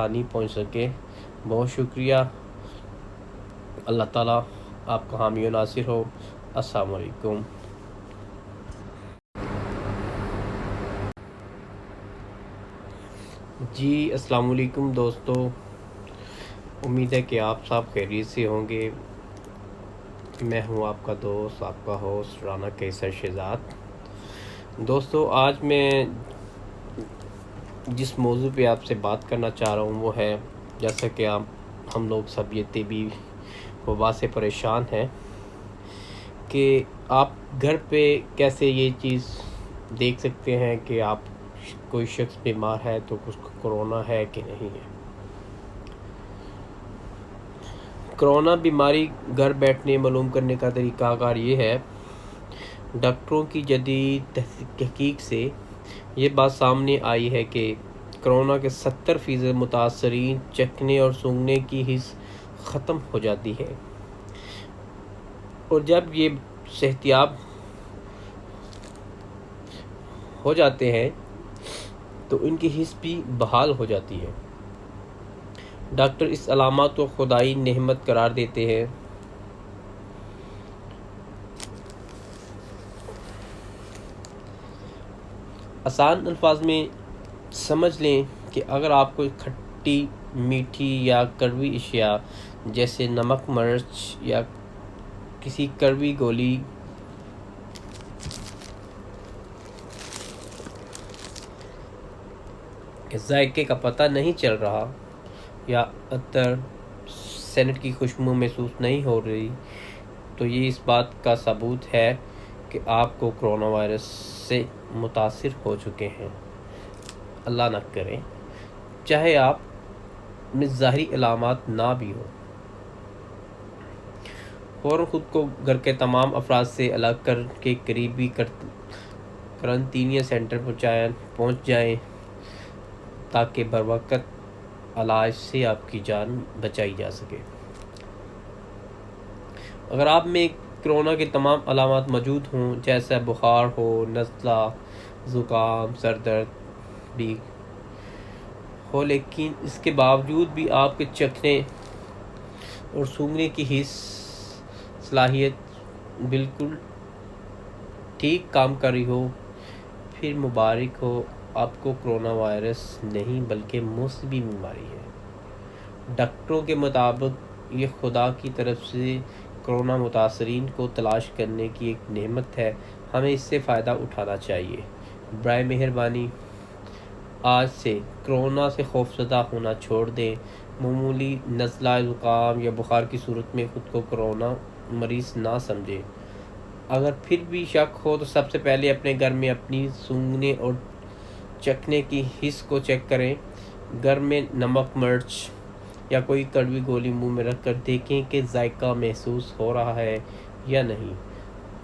آسانی پہنچ سکے۔ بہت شکریہ۔ اللہ تعالیٰ آپ کا حامی و ناصر ہو۔ السلام علیکم۔ جی السلام علیکم دوستو، امید ہے کہ آپ سب خیریت سے ہوں گے۔ میں ہوں آپ کا دوست، آپ کا ہوسٹ رانا قیصر شہزاد۔ دوستو آج میں جس موضوع پہ آپ سے بات کرنا چاہ رہا ہوں وہ ہے، جیسا کہ ہم لوگ سب یہ طبی وبا سے پریشان ہیں کہ آپ گھر پہ کیسے یہ چیز دیکھ سکتے ہیں کہ آپ کوئی شخص بیمار ہے تو اس کو کرونا ہے کہ نہیں ہے۔ کرونا بیماری گھر بیٹھنے معلوم کرنے کا طریقہ کار یہ ہے، ڈاکٹروں کی جدید تحقیق سے یہ بات سامنے آئی ہے کہ کرونا کے 70% متاثرین چکھنے اور سونگھنے کی حس ختم ہو جاتی ہے، اور جب یہ صحتیاب ہو جاتے ہیں تو ان کی حس بھی بحال ہو جاتی ہے۔ ڈاکٹر اس علامات کو خدائی نعمت قرار دیتے ہیں۔ آسان الفاظ میں سمجھ لیں کہ اگر آپ کو کھٹی، میٹھی یا کڑوی اشیاء جیسے نمک، مرچ یا کسی کڑوی گولی کے ذائقے کا پتہ نہیں چل رہا، یا عطر، سینٹ کی خوشبو محسوس نہیں ہو رہی، تو یہ اس بات کا ثبوت ہے کہ آپ کو کرونا وائرس سے متاثر ہو چکے ہیں۔ اللہ نہ کرے، چاہے آپ میں ظاہری علامات نہ بھی ہوں، فوراً خود کو گھر کے تمام افراد سے الگ کر کے قریبی قرنطینہ سینٹر پہنچ جائیں تاکہ بروقت علاج سے آپ کی جان بچائی جا سکے۔ اگر آپ میں کرونا کے تمام علامات موجود ہوں، جیسے بخار ہو، نزلہ، زکام، سر درد بھی ہو، لیکن اس کے باوجود بھی آپ کے چکھنے اور سونگھنے کی حس صلاحیت بالکل ٹھیک کام کر رہی ہو، پھر مبارک ہو، آپ کو کرونا وائرس نہیں بلکہ موسمی بیماری ہے۔ ڈاکٹروں کے مطابق یہ خدا کی طرف سے کرونا متاثرین کو تلاش کرنے کی ایک نعمت ہے، ہمیں اس سے فائدہ اٹھانا چاہیے۔ برائے مہربانی آج سے کرونا سے خوفزدہ ہونا چھوڑ دیں۔ معمولی نزلہ، زکام یا بخار کی صورت میں خود کو کرونا مریض نہ سمجھیں۔ اگر پھر بھی شک ہو تو سب سے پہلے اپنے گھر میں اپنی سونگھنے اور چکھنے کی حس کو چیک کریں۔ گھر میں نمک، مرچ یا کوئی کڑوی گولی منہ میں رکھ کر دیکھیں کہ ذائقہ محسوس ہو رہا ہے یا نہیں،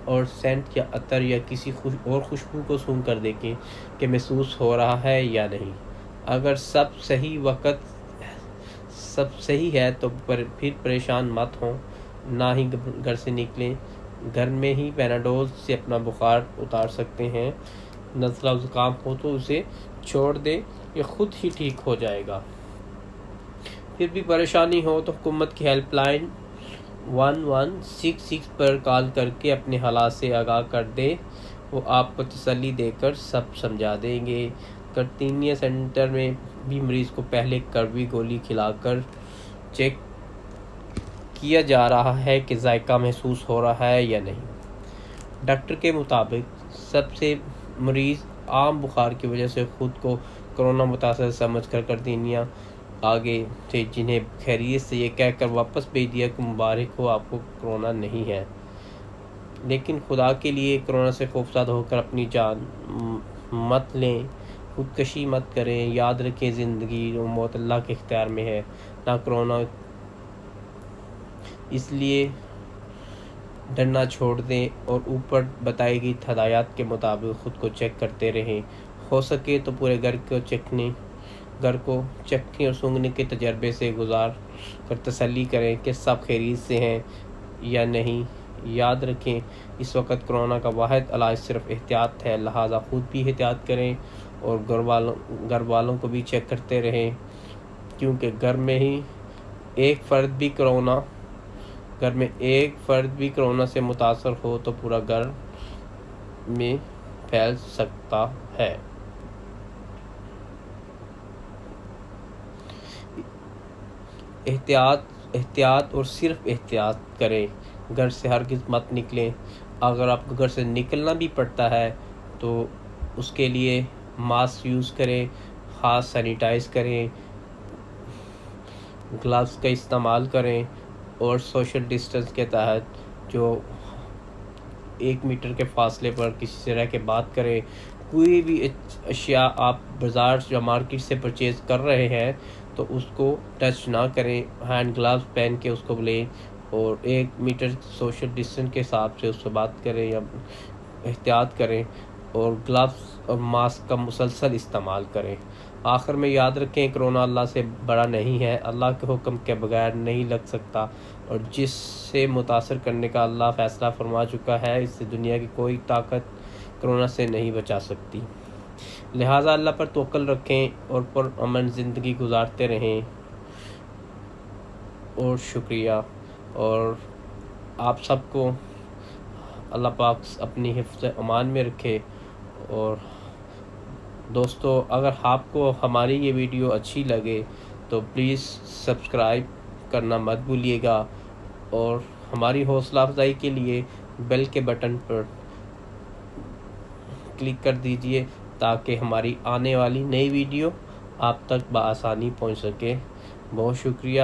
اور سینٹ یا عطر یا کسی اور خوشبو کو سونگھ کر دیکھیں کہ محسوس ہو رہا ہے یا نہیں۔ اگر سب صحیح ہے تو پھر پریشان مت ہوں، نہ ہی گھر سے نکلیں۔ گھر میں ہی پیناڈول سے اپنا بخار اتار سکتے ہیں۔ نزلہ زکام ہو تو اسے چھوڑ دیں، یہ خود ہی ٹھیک ہو جائے گا۔ پھر بھی پریشانی ہو تو حکومت کی ہیلپ لائن 1166 پر کال کر کے اپنے حالات سے آگاہ کر دیں، وہ آپ کو تسلی دے کر سب سمجھا دیں گے۔ قرنطینہ سینٹر میں بھی مریض کو پہلے کڑوی گولی کھلا کر چیک کیا جا رہا ہے کہ ذائقہ محسوس ہو رہا ہے یا نہیں۔ ڈاکٹر کے مطابق سب سے مریض عام بخار کی وجہ سے خود کو کرونا متاثر سمجھ کر قرنطینہ آگے تھے، جنہیں خیریت سے یہ کہہ کر واپس بھیج دیا کہ مبارک ہو، آپ کو کرونا نہیں ہے۔ لیکن خدا کے لیے کرونا سے خوفزدہ ہو کر اپنی جان مت لیں، خودکشی مت کریں۔ یاد رکھیں زندگی و موت اللہ کے اختیار میں ہے، نہ کرونا۔ اس لیے ڈرنا چھوڑ دیں اور اوپر بتائی گئی ہدایات کے مطابق خود کو چیک کرتے رہیں۔ ہو سکے تو پورے گھر کو چکھنے اور سونگھنے کے تجربے سے گزار کر تسلی کریں کہ سب خیریت سے ہیں یا نہیں۔ یاد رکھیں اس وقت کرونا کا واحد علاج صرف احتیاط ہے، لہٰذا خود بھی احتیاط کریں اور گھر والوں کو بھی چیک کرتے رہیں۔ کیونکہ گھر میں ایک فرد بھی کرونا سے متاثر ہو تو پورا گھر میں پھیل سکتا ہے۔ احتیاط اور صرف احتیاط کریں، گھر سے ہرگز مت نکلیں۔ اگر آپ کو گھر سے نکلنا بھی پڑتا ہے تو اس کے لیے ماسک یوز کریں، ہاتھ سینیٹائز کریں، گلوز کا استعمال کریں اور سوشل ڈسٹنس کے تحت جو 1 میٹر کے فاصلے پر کسی سے رہ کے بات کریں۔ کوئی بھی اشیاء آپ بازار یا مارکیٹ سے پرچیز کر رہے ہیں تو اس کو ٹچ نہ کریں، ہینڈ گلوز پہن کے اس کو لیں اور 1 میٹر سوشل ڈسٹنس کے حساب سے اس سے بات کریں یا احتیاط کریں اور گلوز اور ماسک کا مسلسل استعمال کریں۔ آخر میں یاد رکھیں، کرونا اللہ سے بڑا نہیں ہے، اللہ کے حکم کے بغیر نہیں لگ سکتا، اور جس سے متاثر کرنے کا اللہ فیصلہ فرما چکا ہے، اس سے دنیا کی کوئی طاقت کرونا سے نہیں بچا سکتی۔ لہٰذا اللہ پر توکل رکھیں اور پرامن زندگی گزارتے رہیں۔ اور شکریہ، اور آپ سب کو اللہ پاک اپنی حفظ امان میں رکھے۔ اور دوستو، اگر آپ کو ہماری یہ ویڈیو اچھی لگے تو پلیز سبسکرائب کرنا مت بھولیے گا، اور ہماری حوصلہ افزائی کے لیے بیل کے بٹن پر کلک کر دیجئے تاکہ ہماری آنے والی نئی ویڈیو آپ تک بآسانی پہنچ سکے۔ بہت شکریہ۔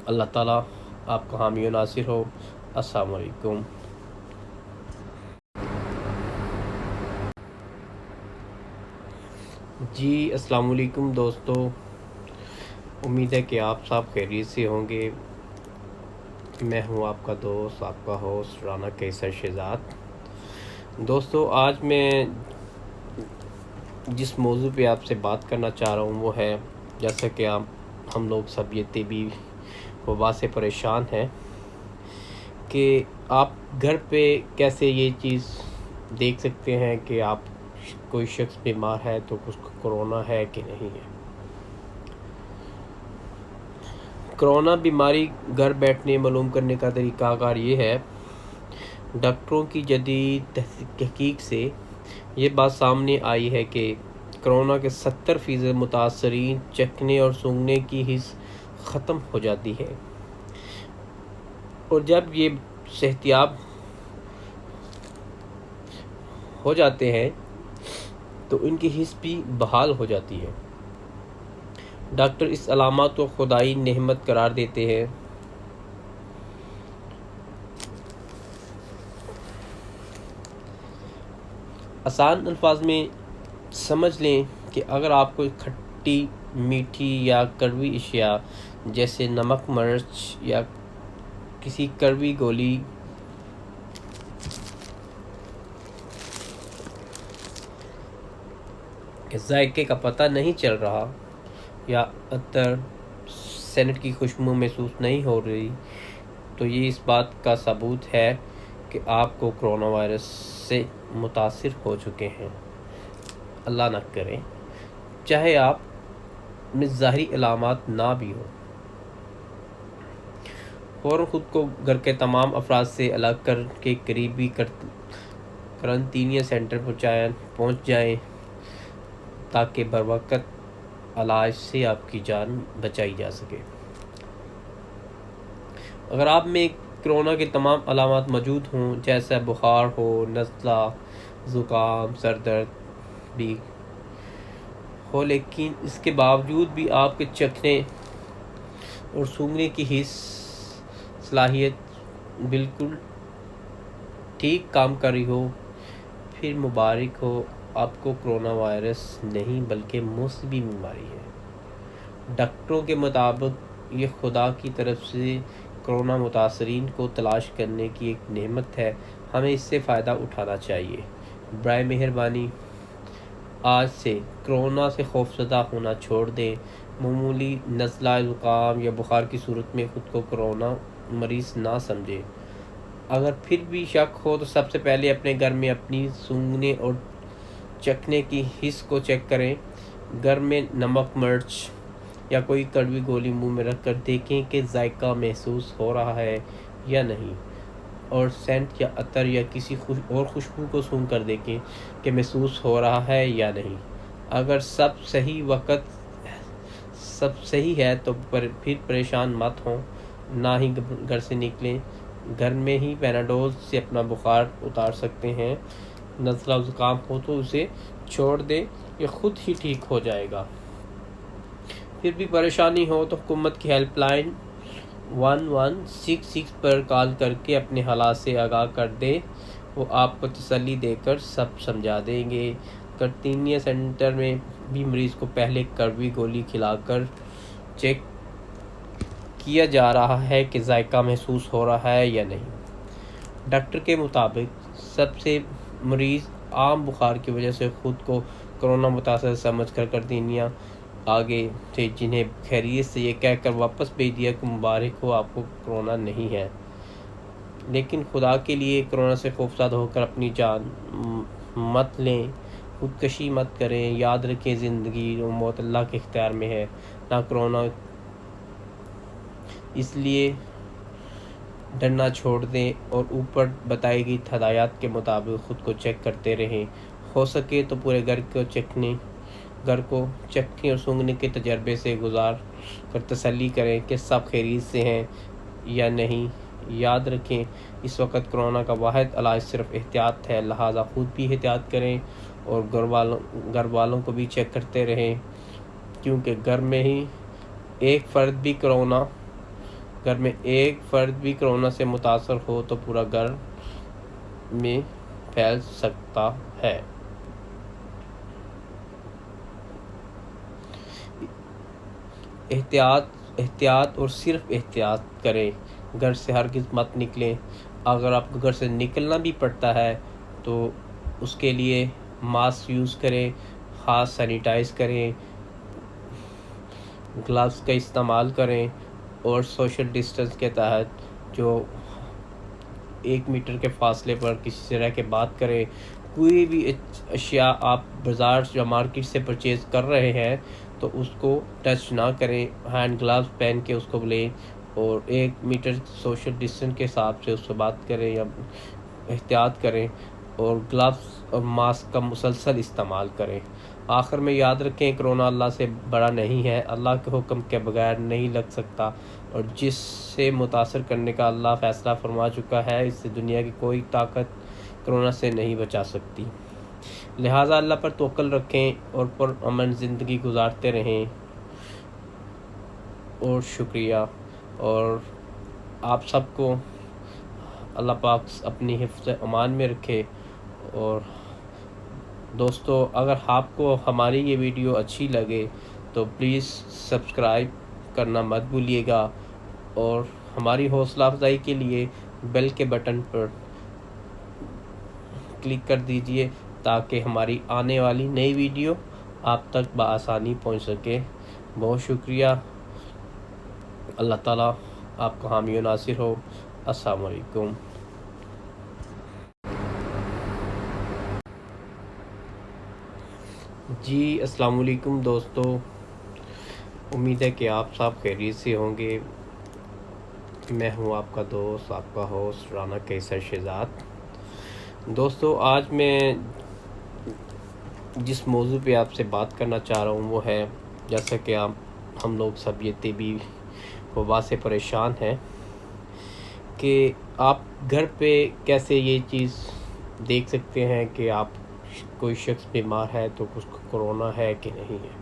اللہ تعالیٰ آپ کا حامی و ناصر ہو۔ السلام علیکم۔ جی السلام علیکم دوستو، امید ہے کہ آپ سب خیریت سے ہوں گے۔ میں ہوں آپ کا دوست، آپ کا ہوسٹ رانا کیسر شہزاد۔ دوستو، آج میں جس موضوع پہ آپ سے بات کرنا چاہ رہا ہوں وہ ہے، جیسا کہ ہم لوگ سب یہ طبی وبا سے پریشان ہیں کہ آپ گھر پہ کیسے یہ چیز دیکھ سکتے ہیں کہ آپ کوئی شخص بیمار ہے تو اس کو کرونا ہے کہ نہیں ہے۔ کرونا بیماری گھر بیٹھنے معلوم کرنے کا طریقہ کار یہ ہے۔ ڈاکٹروں کی جدید تحقیق سے یہ بات سامنے آئی ہے کہ کرونا کے 70% متاثرین چکھنے اور سونگھنے کی حس ختم ہو جاتی ہے، اور جب یہ صحتیاب ہو جاتے ہیں تو ان کی حس بھی بحال ہو جاتی ہے۔ ڈاکٹر اس علامات کو خدائی نعمت قرار دیتے ہیں۔ آسان الفاظ میں سمجھ لیں کہ اگر آپ کو کھٹی، میٹھی یا کڑوی اشیاء جیسے نمک، مرچ یا کسی کڑوی گولی کے ذائقے کا پتہ نہیں چل رہا، یا عطر، سینٹ کی خوشبو محسوس نہیں ہو رہی، تو یہ اس بات کا ثبوت ہے کہ آپ کو کرونا وائرس سے متاثر ہو چکے ہیں۔ اللہ نہ کرے، چاہے آپ میں ظاہری علامات نہ بھی ہوں، فوراً خود کو گھر کے تمام افراد سے الگ کر کے قریبی قرنطینہ سینٹر پہنچ جائیں تاکہ بروقت علاج سے آپ کی جان بچائی جا سکے۔ اگر آپ میں کرونا کے تمام علامات موجود ہوں، جیسا بخار ہو، نزلہ، زکام، سر درد بھی ہو، لیکن اس کے باوجود بھی آپ کے چکھنے اور سونگھنے کی حس صلاحیت بالکل ٹھیک کام کر رہی ہو، پھر مبارک ہو، آپ کو کرونا وائرس نہیں بلکہ موسمی بیماری ہے۔ ڈاکٹروں کے مطابق یہ خدا کی طرف سے کرونا متاثرین کو تلاش کرنے کی ایک نعمت ہے، ہمیں اس سے فائدہ اٹھانا چاہیے۔ برائے مہربانی آج سے کرونا سے خوفزدہ ہونا چھوڑ دیں۔ معمولی نزلہ، زکام یا بخار کی صورت میں خود کو کرونا مریض نہ سمجھیں۔ اگر پھر بھی شک ہو تو سب سے پہلے اپنے گھر میں اپنی سونگھنے اور چکھنے کی حس کو چیک کریں۔ گھر میں نمک، مرچ یا کوئی کڑوی گولی منہ میں رکھ کر دیکھیں کہ ذائقہ محسوس ہو رہا ہے یا نہیں، اور سینٹ یا عطر یا کسی اور خوشبو کو سونگھ کر دیکھیں کہ محسوس ہو رہا ہے یا نہیں۔ اگر سب صحیح ہے تو پھر پریشان مت ہوں، نہ ہی گھر سے نکلیں۔ گھر میں ہی پیناڈول سے اپنا بخار اتار سکتے ہیں۔ نزلہ و زکام ہو تو اسے چھوڑ دیں، یہ خود ہی ٹھیک ہو جائے گا۔ پھر بھی پریشانی ہو تو حکومت کی ہیلپ لائن 1166 پر کال کر کے اپنے حالات سے آگاہ کر دیں، وہ آپ کو تسلی دے کر سب سمجھا دیں گے۔ قرنطینہ سینٹر میں بھی مریض کو پہلے کڑوی گولی کھلا کر چیک کیا جا رہا ہے کہ ذائقہ محسوس ہو رہا ہے یا نہیں۔ ڈاکٹر کے مطابق سب سے مریض عام بخار کی وجہ سے خود کو کرونا متاثر سمجھ کر قرنطینہ آگے تھے، جنہیں خیریت سے یہ کہہ کر واپس بھیج دیا کہ مبارک ہو، آپ کو کرونا نہیں ہے۔ لیکن خدا کے لیے کرونا سے خوفزدہ ہو کر اپنی جان مت لیں، خودکشی مت کریں۔ یاد رکھیں زندگی و موت اللہ کے اختیار میں ہے، نہ کرونا۔ اس لیے ڈرنا چھوڑ دیں اور اوپر بتائی گئی ہدایات کے مطابق خود کو چیک کرتے رہیں۔ ہو سکے تو پورے گھر کو چکھنے اور سونگھنے کے تجربے سے گزار کر تسلی کریں کہ سب خیریت سے ہیں یا نہیں۔ یاد رکھیں اس وقت کرونا کا واحد علاج صرف احتیاط ہے، لہٰذا خود بھی احتیاط کریں اور گھر والوں کو بھی چیک کرتے رہیں، کیونکہ گھر میں ایک فرد بھی کرونا سے متاثر ہو تو پورا گھر میں پھیل سکتا ہے۔ احتیاط اور صرف احتیاط کریں، گھر سے ہرگز مت نکلیں۔ اگر آپ کو گھر سے نکلنا بھی پڑتا ہے تو اس کے لیے ماسک یوز کریں، ہاتھ سینیٹائز کریں، گلوز کا استعمال کریں اور سوشل ڈسٹنس کے تحت جو 1 میٹر کے فاصلے پر کسی سے رہ کے بات کریں۔ کوئی بھی اشیاء آپ بازار یا مارکیٹ سے پرچیز کر رہے ہیں تو اس کو ٹچ نہ کریں، ہینڈ گلوز پہن کے اس کو لیں اور 1 میٹر سوشل ڈسٹنس کے حساب سے اس سے بات کریں یا احتیاط کریں، اور گلوز اور ماسک کا مسلسل استعمال کریں۔ آخر میں یاد رکھیں کرونا اللہ سے بڑا نہیں ہے، اللہ کے حکم کے بغیر نہیں لگ سکتا، اور جس سے متاثر کرنے کا اللہ فیصلہ فرما چکا ہے، اس سے دنیا کی کوئی طاقت کرونا سے نہیں بچا سکتی۔ لہٰذا اللہ پر توکل رکھیں اور پرامن زندگی گزارتے رہیں۔ اور شکریہ، اور آپ سب کو اللہ پاک اپنی حفظ امان میں رکھے۔ اور دوستو، اگر آپ کو ہماری یہ ویڈیو اچھی لگے تو پلیز سبسکرائب کرنا مت بھولیے گا، اور ہماری حوصلہ افزائی کے لیے بیل کے بٹن پر کلک کر دیجئے تاکہ ہماری آنے والی نئی ویڈیو آپ تک بآسانی پہنچ سکے۔ بہت شکریہ۔ اللہ تعالیٰ آپ کا حامی و ناصر ہو۔ السلام علیکم۔ جی السلام علیکم دوستو، امید ہے کہ آپ سب خیریت سے ہوں گے۔ میں ہوں آپ کا دوست، آپ کا ہوسٹ رانا قیصر شہزاد۔ دوستو، آج میں جس موضوع پہ آپ سے بات کرنا چاہ رہا ہوں وہ ہے، جیسا کہ ہم لوگ سب یہ طبی وبا سے پریشان ہیں، کہ آپ گھر پہ کیسے یہ چیز دیکھ سکتے ہیں کہ آپ کوئی شخص بیمار ہے تو اس کو کرونا ہے کہ نہیں ہے۔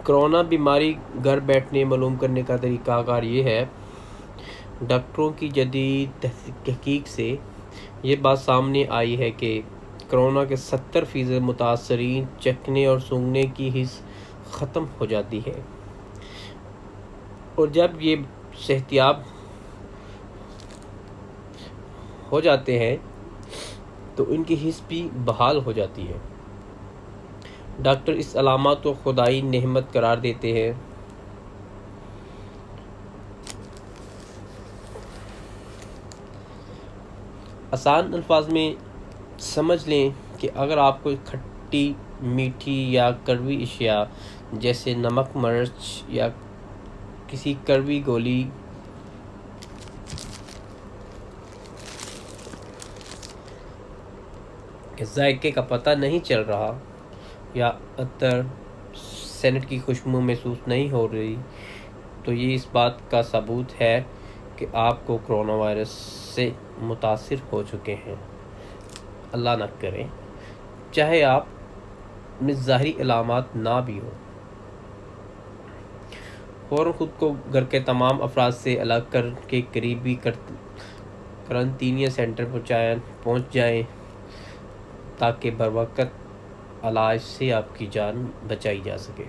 کرونا بیماری گھر بیٹھنے معلوم کرنے کا طریقہ کار یہ ہے۔ ڈاکٹروں کی جدید تحقیق سے یہ بات سامنے آئی ہے کہ کرونا کے 70% متاثرین چکھنے اور سونگھنے کی حس ختم ہو جاتی ہے، اور جب یہ صحتیاب ہو جاتے ہیں تو ان کی حس بھی بحال ہو جاتی ہے۔ ڈاکٹر اس علامات کو خدائی نعمت قرار دیتے ہیں۔ آسان الفاظ میں سمجھ لیں کہ اگر آپ کو کھٹی میٹھی یا کڑوی اشیاء جیسے نمک، مرچ یا کسی کڑوی گولی کے ذائقے کا پتہ نہیں چل رہا یا عطر سینٹ کی خوشبو محسوس نہیں ہو رہی، تو یہ اس بات کا ثبوت ہے کہ آپ کو کرونا وائرس سے متاثر ہو چکے ہیں۔ اللہ نہ کرے، چاہے آپ میں ظاہری علامات نہ بھی ہوں، فوراً خود کو گھر کے تمام افراد سے الگ کر کے قریبی قرنطینہ سینٹر پہنچ جائیں تاکہ بروقت علاج سے آپ کی جان بچائی جا سکے۔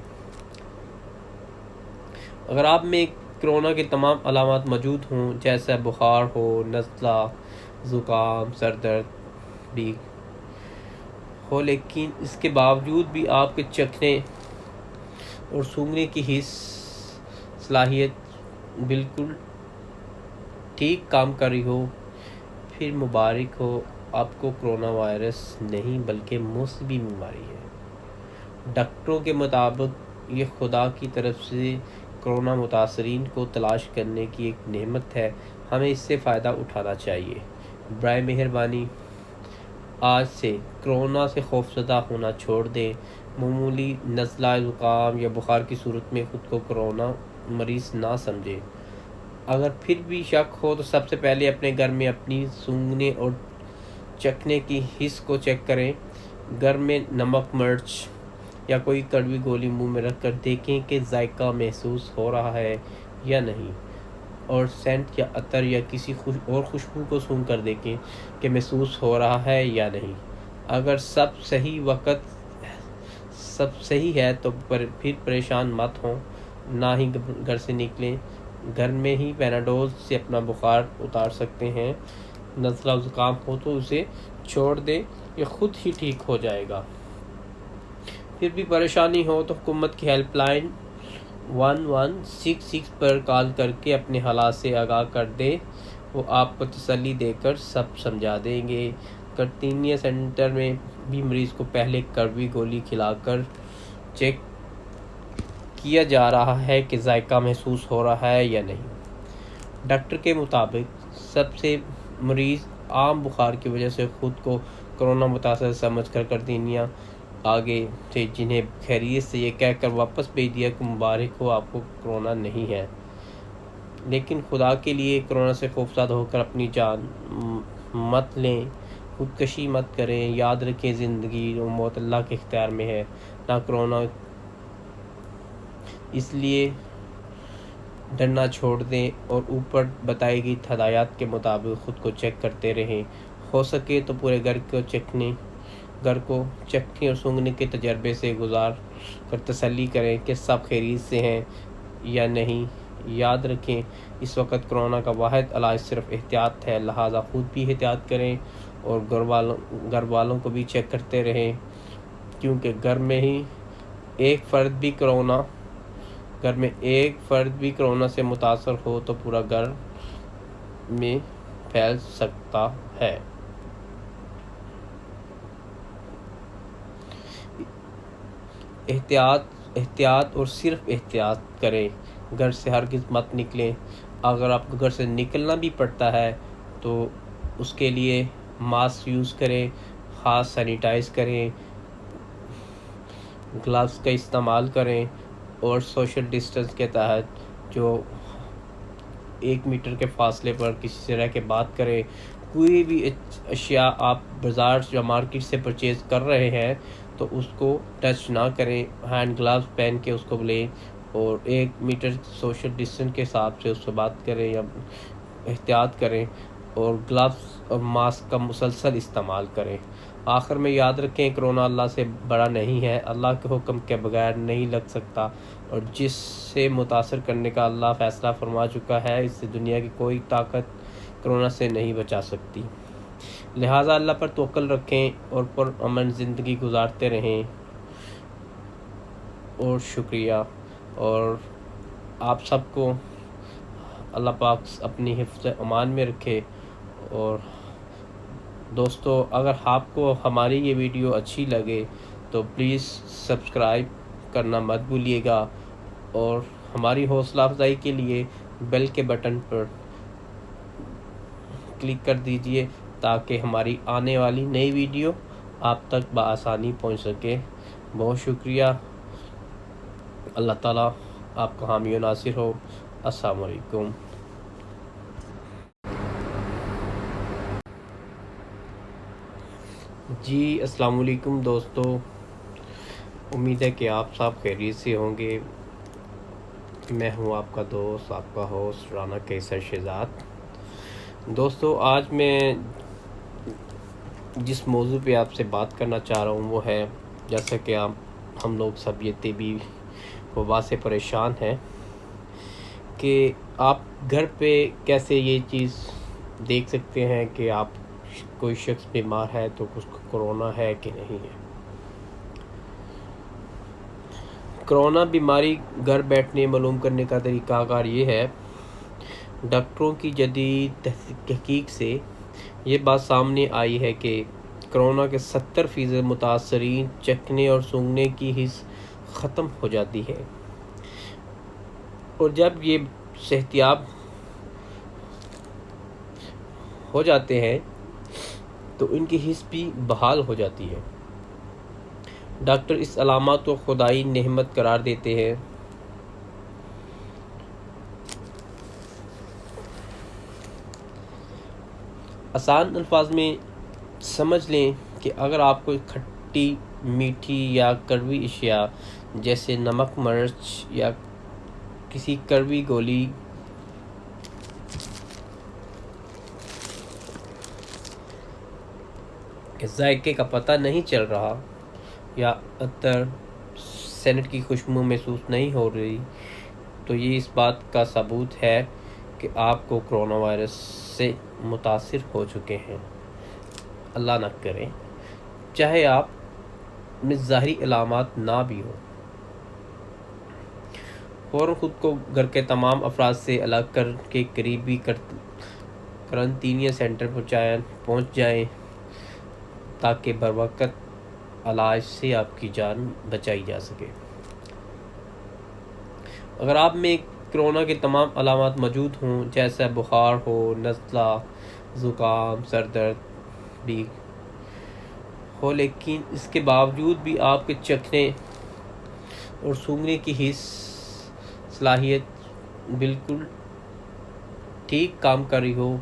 اگر آپ میں کرونا کے تمام علامات موجود ہوں، جیسے بخار ہو، نزلہ، زکام، سر درد بھی ہو، لیکن اس کے باوجود بھی آپ کے چکھنے اور سونگھنے کی حس صلاحیت بالکل ٹھیک کام کر رہی ہو، پھر مبارک ہو، آپ کو کرونا وائرس نہیں بلکہ موسمی بیماری ہے۔ ڈاکٹروں کے مطابق یہ خدا کی طرف سے کرونا متاثرین کو تلاش کرنے کی ایک نعمت ہے، ہمیں اس سے فائدہ اٹھانا چاہیے۔ برائے مہربانی آج سے کرونا سے خوفزدہ ہونا چھوڑ دیں۔ معمولی نزلہ، زکام یا بخار کی صورت میں خود کو کرونا مریض نہ سمجھیں۔ اگر پھر بھی شک ہو تو سب سے پہلے اپنے گھر میں اپنی سونگھنے اور چکھنے کی حس کو چیک کریں۔ گھر میں نمک، مرچ یا کوئی کڑوی گولی منہ میں رکھ کر دیکھیں کہ ذائقہ محسوس ہو رہا ہے یا نہیں، اور سینٹ یا عطر یا کسی اور خوشبو کو سونگھ کر دیکھیں کہ محسوس ہو رہا ہے یا نہیں۔ اگر سب صحیح ہے تو پھر پریشان مت ہوں، نہ ہی گھر سے نکلیں۔ گھر میں ہی پیناڈول سے اپنا بخار اتار سکتے ہیں۔ نزلہ زکام ہو تو اسے چھوڑ دیں، یہ خود ہی ٹھیک ہو جائے گا۔ پھر بھی پریشانی ہو تو حکومت کی ہیلپ لائن 1166 پر کال کر کے اپنے حالات سے آگاہ کر دیں، وہ آپ کو تسلی دے کر سب سمجھا دیں گے۔ قرنطینہ سینٹر میں بھی مریض کو پہلے کڑوی گولی کھلا کر چیک کیا جا رہا ہے کہ ذائقہ محسوس ہو رہا ہے یا نہیں۔ ڈاکٹر کے مطابق سب سے مریض عام بخار کی وجہ سے خود کو کرونا متاثر سمجھ کر قرنطینہ آگے تھے، جنہیں خیریت سے یہ کہہ کر واپس بھیج دیا کہ مبارک ہو، آپ کو کرونا نہیں ہے۔ لیکن خدا کے لیے کرونا سے خوفزدہ ہو کر اپنی جان مت لیں، خودکشی مت کریں۔ یاد رکھیں، زندگی و موت اللہ کے اختیار میں ہے، نہ کرونا۔ اس لیے ڈرنا چھوڑ دیں اور اوپر بتائی گئی ہدایات کے مطابق خود کو چیک کرتے رہیں۔ ہو سکے تو پورے گھر کو چکھنے اور سونگھنے کے تجربے سے گزار کر تسلی کریں کہ سب خیریت سے ہیں یا نہیں۔ یاد رکھیں، اس وقت کرونا کا واحد علاج صرف احتیاط ہے، لہٰذا خود بھی احتیاط کریں اور گھر والوں کو بھی چیک کرتے رہیں، کیونکہ گھر میں ایک فرد بھی کرونا سے متاثر ہو تو پورا گھر میں پھیل سکتا ہے۔ احتیاط اور صرف احتیاط کریں، گھر سے ہرگز مت نکلیں۔ اگر آپ کو گھر سے نکلنا بھی پڑتا ہے تو اس کے لیے ماسک یوز کریں، ہاتھ سینیٹائز کریں، گلوز کا استعمال کریں اور سوشل ڈسٹنس کے تحت جو 1 میٹر کے فاصلے پر کسی سے رہ کے بات کریں۔ کوئی بھی اشیاء آپ بازار یا مارکیٹ سے پرچیز کر رہے ہیں تو اس کو ٹچ نہ کریں، ہینڈ گلوز پہن کے اس کو لیں اور 1 میٹر سوشل ڈسٹنس کے حساب سے اس سے بات کریں یا احتیاط کریں، اور گلوز اور ماسک کا مسلسل استعمال کریں۔ آخر میں یاد رکھیں، کرونا اللہ سے بڑا نہیں ہے، اللہ کے حکم کے بغیر نہیں لگ سکتا، اور جس سے متاثر کرنے کا اللہ فیصلہ فرما چکا ہے، اس سے دنیا کی کوئی طاقت کرونا سے نہیں بچا سکتی۔ لہٰذا اللہ پر توکل رکھیں اور پرامن زندگی گزارتے رہیں۔ اور شکریہ، اور آپ سب کو اللہ پاک اپنی حفظ امان میں رکھے۔ اور دوستو، اگر آپ کو ہماری یہ ویڈیو اچھی لگے تو پلیز سبسکرائب کرنا مت بھولیے گا، اور ہماری حوصلہ افزائی کے لیے بیل کے بٹن پر کلک کر دیجئے تاکہ ہماری آنے والی نئی ویڈیو آپ تک بآسانی پہنچ سکے۔ بہت شکریہ۔ اللہ تعالیٰ آپ کا حامی و ناصر ہو۔ السلام علیکم۔ جی السلام علیکم دوستو، امید ہے کہ آپ سب خیریت سے ہوں گے۔ میں ہوں آپ کا دوست، آپ کا ہوسٹ رانا کیسر شہزاد۔ دوستو، آج میں جس موضوع پہ آپ سے بات کرنا چاہ رہا ہوں وہ ہے، جیسا کہ ہم لوگ سب یہ طبی وبا سے پریشان ہیں کہ آپ گھر پہ کیسے یہ چیز دیکھ سکتے ہیں کہ آپ کوئی شخص بیمار ہے تو اس کو کرونا ہے کہ نہیں ہے۔ کرونا بیماری گھر بیٹھنے معلوم کرنے کا طریقہ کار یہ ہے۔ ڈاکٹروں کی جدید تحقیق سے یہ بات سامنے آئی ہے کہ کرونا کے 70% متاثرین چکھنے اور سونگھنے کی حس ختم ہو جاتی ہے، اور جب یہ صحتیاب ہو جاتے ہیں تو ان کی حس بھی بحال ہو جاتی ہے۔ ڈاکٹر اس علامات کو خدائی نعمت قرار دیتے ہیں۔ آسان الفاظ میں سمجھ لیں کہ اگر آپ کو کھٹی، میٹھی یا کڑوی اشیاء جیسے نمک، مرچ یا کسی کڑوی گولی کے ذائقے کا پتہ نہیں چل رہا، یا عطر، سینٹ کی خوشبو محسوس نہیں ہو رہی، تو یہ اس بات کا ثبوت ہے کہ آپ کو کرونا وائرس سے متاثر ہو چکے ہیں۔ اللہ نہ کرے، چاہے آپ میں ظاہری علامات نہ بھی ہوں، فوراً خود کو گھر کے تمام افراد سے الگ کر کے قریبی قرنطینہ سینٹر پہنچ جائیں تاکہ بروقت علاج سے آپ کی جان بچائی جا سکے۔ اگر آپ میں کرونا کے تمام علامات موجود ہوں، جیسا بخار ہو، نزلہ، زکام، سر درد بھی ہو، لیکن اس کے باوجود بھی آپ کے چکھنے اور سونگھنے کی حس صلاحیت بالکل ٹھیک کام کر رہی ہو،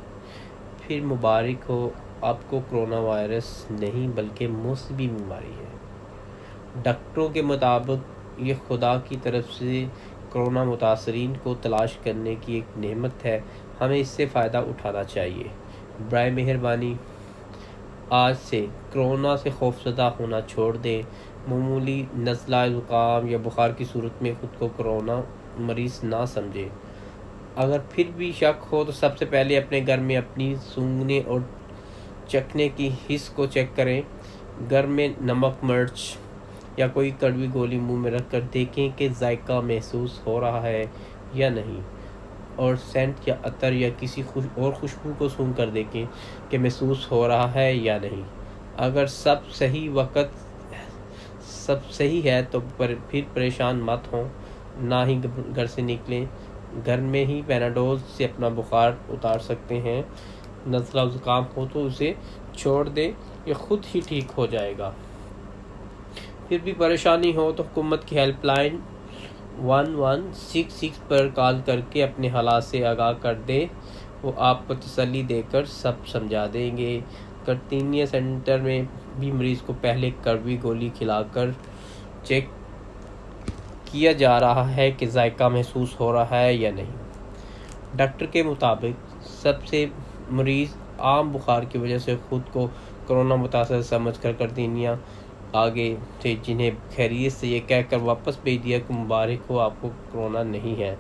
پھر مبارک ہو، آپ کو کرونا وائرس نہیں بلکہ موسمی بیماری ہے۔ ڈاکٹروں کے مطابق یہ خدا کی طرف سے کرونا متاثرین کو تلاش کرنے کی ایک نعمت ہے، ہمیں اس سے فائدہ اٹھانا چاہیے۔ برائے مہربانی آج سے کرونا سے خوفزدہ ہونا چھوڑ دیں۔ معمولی نزلہ، زکام یا بخار کی صورت میں خود کو کرونا مریض نہ سمجھیں۔ اگر پھر بھی شک ہو تو سب سے پہلے اپنے گھر میں اپنی سونگھنے اور چکھنے کی حس کو چیک کریں۔ گھر میں نمک، مرچ یا کوئی کڑوی گولی منہ میں رکھ کر دیکھیں کہ ذائقہ محسوس ہو رہا ہے یا نہیں، اور سینٹ یا عطر یا کسی اور خوشبو کو سونگھ کر دیکھیں کہ محسوس ہو رہا ہے یا نہیں۔ اگر سب صحیح ہے تو پھر پریشان مت ہوں، نہ ہی گھر سے نکلیں۔ گھر میں ہی پیناڈول سے اپنا بخار اتار سکتے ہیں۔ نزلہ و زکام ہو تو اسے چھوڑ دیں، یہ خود ہی ٹھیک ہو جائے گا۔ پھر بھی پریشانی ہو تو حکومت کی ہیلپ لائن 1166 پر کال کر کے اپنے حالات سے آگاہ کر دیں، وہ آپ کو تسلی دے کر سب سمجھا دیں گے۔ قرنطینہ سینٹر میں بھی مریض کو پہلے کڑوی گولی کھلا کر چیک کیا جا رہا ہے کہ ذائقہ محسوس ہو رہا ہے یا نہیں۔ ڈاکٹر کے مطابق سب سے مریض عام بخار کی وجہ سے خود کو کرونا متاثر سمجھ کر قرنطینہ آگے تھے، جنہیں خیریت سے یہ کہہ کر واپس بھیج دیا کہ مبارک ہو، آپ کو کرونا نہیں ہے۔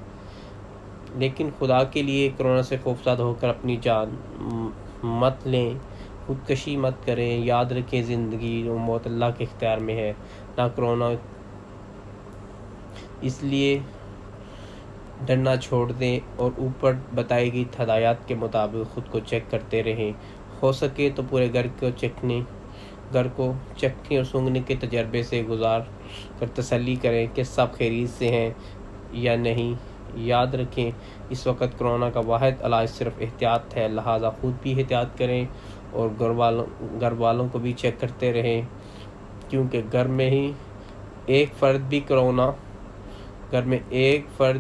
لیکن خدا کے لیے کرونا سے خوفزدہ ہو کر اپنی جان مت لیں، خودکشی مت کریں۔ یاد رکھیں، زندگی و موت اللہ کے اختیار میں ہے، نہ کرونا۔ اس لیے ڈرنا چھوڑ دیں اور اوپر بتائی گئی ہدایات کے مطابق خود کو چیک کرتے رہیں۔ ہو سکے تو پورے گھر کو چکھنے گھر کو چکھنے اور سونگھنے کے تجربے سے گزار کر تسلی کریں کہ سب خیریت سے ہیں یا نہیں۔ یاد رکھیں اس وقت کرونا کا واحد علاج صرف احتیاط ہے، لہٰذا خود بھی احتیاط کریں اور گھر والوں کو بھی چیک کرتے رہیں، کیونکہ گھر میں ایک فرد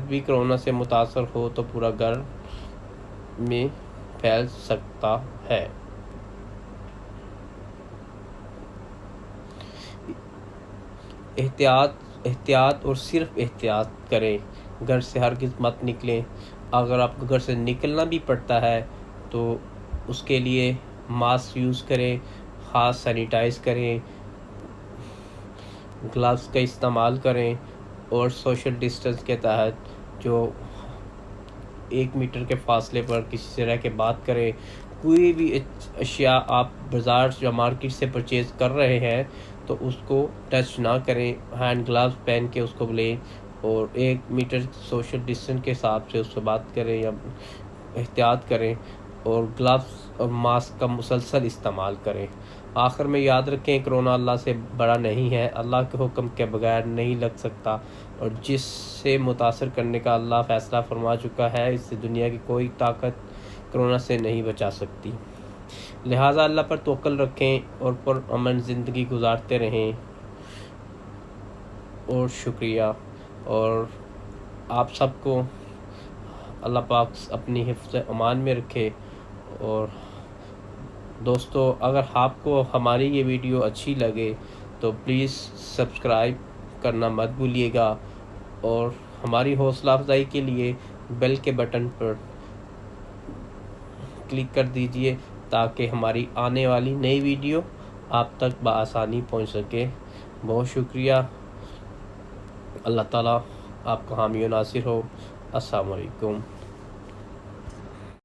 بھی کرونا سے متاثر ہو تو پورا گھر میں پھیل سکتا ہے۔ احتیاط اور صرف احتیاط کریں، گھر سے ہرگز مت نکلیں۔ اگر آپ کو گھر سے نکلنا بھی پڑتا ہے تو اس کے لیے ماسک یوز کریں، ہاتھ سینیٹائز کریں، گلوز کا استعمال کریں اور سوشل ڈسٹنس کے تحت جو 1 میٹر کے فاصلے پر کسی سے رہ کے بات کریں۔ کوئی بھی اشیاء آپ بازار یا مارکیٹ سے پرچیز کر رہے ہیں تو اس کو ٹچ نہ کریں، ہینڈ گلوز پہن کے اس کو لیں اور 1 میٹر سوشل ڈسٹنس کے حساب سے اس سے بات کریں یا احتیاط کریں اور گلوز اور ماسک کا مسلسل استعمال کریں۔ آخر میں یاد رکھیں کرونا اللہ سے بڑا نہیں ہے، اللہ کے حکم کے بغیر نہیں لگ سکتا، اور جس سے متاثر کرنے کا اللہ فیصلہ فرما چکا ہے، اس سے دنیا کی کوئی طاقت کرونا سے نہیں بچا سکتی۔ لہٰذا اللہ پر توکل رکھیں اور پرامن زندگی گزارتے رہیں۔ اور شکریہ، اور آپ سب کو اللہ پاک اپنی حفظ امان میں رکھے۔ اور دوستو، اگر آپ کو ہماری یہ ویڈیو اچھی لگے تو پلیز سبسکرائب کرنا مت بھولیے گا، اور ہماری حوصلہ افزائی کے لیے بیل کے بٹن پر کلک کر دیجئے تاکہ ہماری آنے والی نئی ویڈیو آپ تک بآسانی پہنچ سکے۔ بہت شکریہ۔ اللہ تعالیٰ آپ کا حامی و ناصر ہو۔ السلام علیکم۔